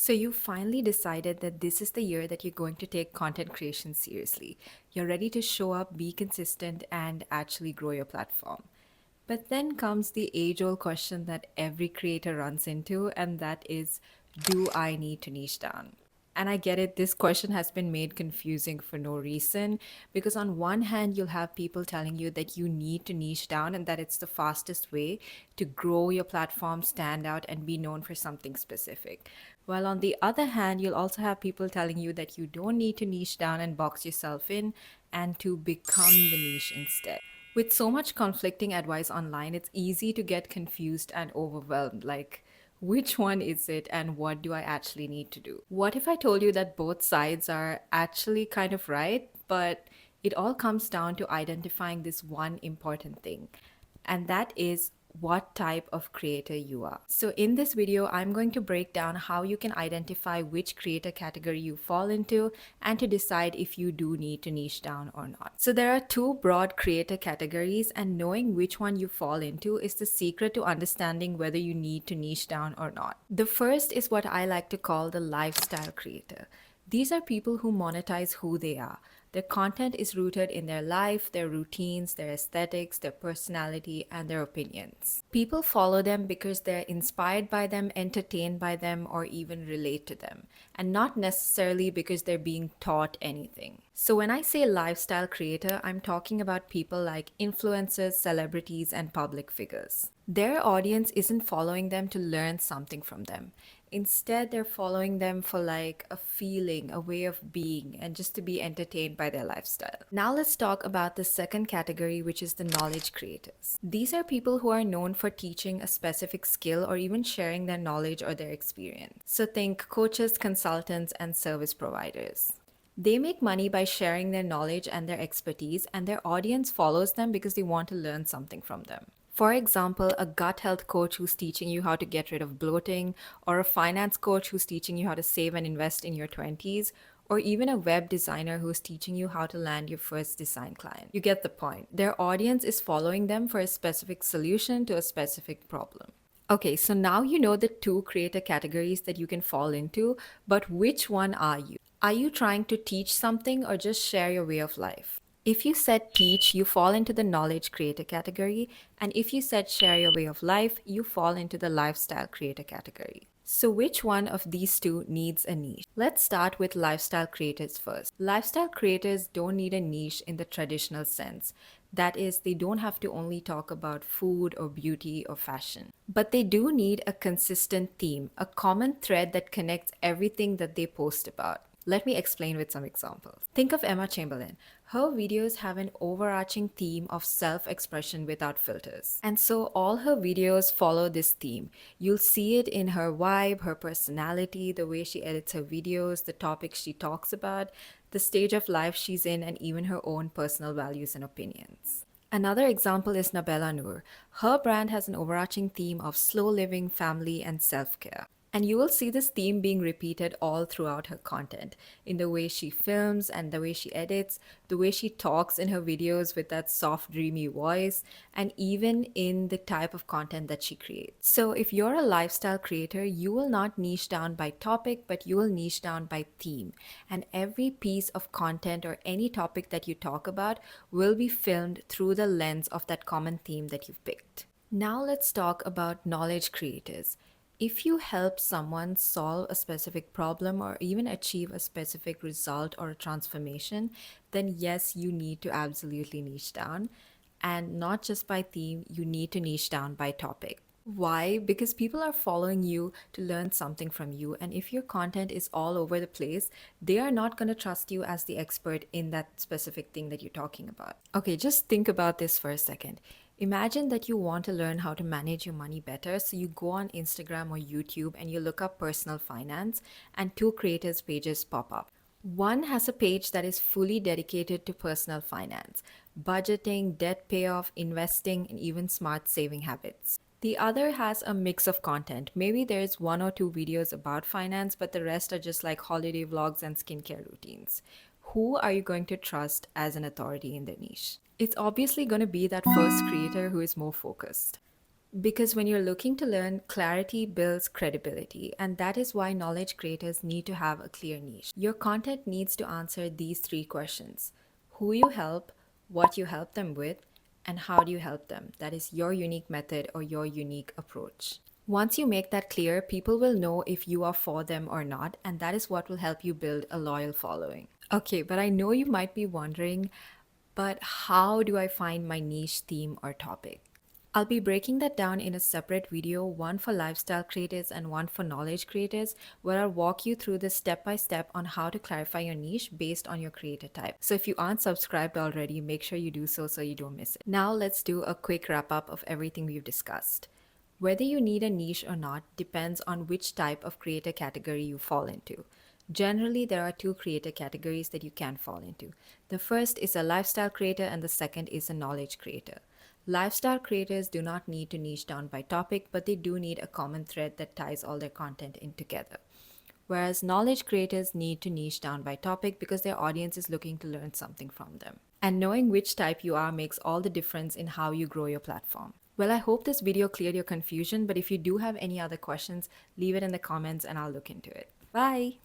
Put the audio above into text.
So you finally decided that this is the year that you're going to take content creation seriously. You're ready to show up, be consistent, and actually grow your platform. But then comes the age old question that every creator runs into, and that is, do I need to niche down? And I get it, this question has been made confusing for no reason because, on one hand, you'll have people telling you that you need to niche down and that it's the fastest way to grow your platform, stand out, and be known for something specific. While on the other hand, you'll also have people telling you that you don't need to niche down and box yourself in and to become the niche instead. With so much conflicting advice online, it's easy to get confused and overwhelmed. Like, which one is it and what do I actually need to do? What if I told you that both sides are actually kind of right, but it all comes down to identifying this one important thing, and that is what type of creator you are. So in this video, I'm going to break down how you can identify which creator category you fall into and to decide if you do need to niche down or not. So there are two broad creator categories, and knowing which one you fall into is the secret to understanding whether you need to niche down or not. The first is what I like to call the lifestyle creator. These are people who monetize who they are. Their content is rooted in their life, their routines, their aesthetics, their personality, and their opinions. People follow them because they're inspired by them, entertained by them, or even relate to them, and not necessarily because they're being taught anything. So when I say lifestyle creator, I'm talking about people like influencers, celebrities, and public figures. Their audience isn't following them to learn something from them. Instead, they're following them for like a feeling, a way of being, and just to be entertained by their lifestyle. Now, let's talk about the second category, which is the knowledge creators. These are people who are known for teaching a specific skill or even sharing their knowledge or their experience. So, think coaches, consultants, and service providers. They make money by sharing their knowledge and their expertise, and their audience follows them because they want to learn something from them. For example, a gut health coach who's teaching you how to get rid of bloating, or a finance coach who's teaching you how to save and invest in your 20s, or even a web designer who's teaching you how to land your first design client. You get the point. Their audience is following them for a specific solution to a specific problem. Okay, so now you know the two creator categories that you can fall into, but which one are you? Are you trying to teach something or just share your way of life? If you said teach, you fall into the knowledge creator category, and if you said share your way of life, you fall into the lifestyle creator category. So which one of these two needs a niche? Let's start with lifestyle creators first. Lifestyle creators don't need a niche in the traditional sense. That is, they don't have to only talk about food or beauty or fashion. But they do need a consistent theme, a common thread that connects everything that they post about. Let me explain with some examples. Think of Emma Chamberlain. Her videos have an overarching theme of self-expression without filters. And so all her videos follow this theme. You'll see it in her vibe, her personality, the way she edits her videos, the topics she talks about, the stage of life she's in, and even her own personal values and opinions. Another example is Nabella Noor. Her brand has an overarching theme of slow living, family, and self-care. And you will see this theme being repeated all throughout her content, in the way she films and the way she edits, the way she talks in her videos with that soft, dreamy voice, and even in the type of content that she creates. So if you're a lifestyle creator, you will not niche down by topic, but you will niche down by theme. And every piece of content or any topic that you talk about will be filmed through the lens of that common theme that you've picked. Now let's talk about knowledge creators. If you help someone solve a specific problem or even achieve a specific result or a transformation, then yes, you need to absolutely niche down. And not just by theme, you need to niche down by topic. Why? Because people are following you to learn something from you. And if your content is all over the place, they are not going to trust you as the expert in that specific thing that you're talking about. Okay, just think about this for a second. Imagine that you want to learn how to manage your money better, so you go on Instagram or YouTube and you look up personal finance, and two creators' pages pop up. One has a page that is fully dedicated to personal finance, budgeting, debt payoff, investing, and even smart saving habits. The other has a mix of content. Maybe there's one or two videos about finance, but the rest are just like holiday vlogs and skincare routines. Who are you going to trust as an authority in their niche? It's obviously going to be that first creator who is more focused. Because when you're looking to learn, clarity builds credibility, and that is why knowledge creators need to have a clear niche. Your content needs to answer these three questions: who you help, what you help them with, and how do you help them. That is your unique method or your unique approach. Once you make that clear, people will know if you are for them or not, and that is what will help you build a loyal following. Okay, but I know you might be wondering, but how do I find my niche theme or topic? I'll be breaking that down in a separate video, one for lifestyle creators and one for knowledge creators, where I'll walk you through this step by step on how to clarify your niche based on your creator type. So if you aren't subscribed already, make sure you do so you don't miss it. Now let's do a quick wrap up of everything we've discussed. Whether you need a niche or not depends on which type of creator category you fall into. Generally, there are two creator categories that you can fall into. The first is a lifestyle creator, and the second is a knowledge creator. Lifestyle creators do not need to niche down by topic, but they do need a common thread that ties all their content in together. Whereas knowledge creators need to niche down by topic because their audience is looking to learn something from them. And knowing which type you are makes all the difference in how you grow your platform. Well, I hope this video cleared your confusion, but if you do have any other questions, leave it in the comments and I'll look into it. Bye!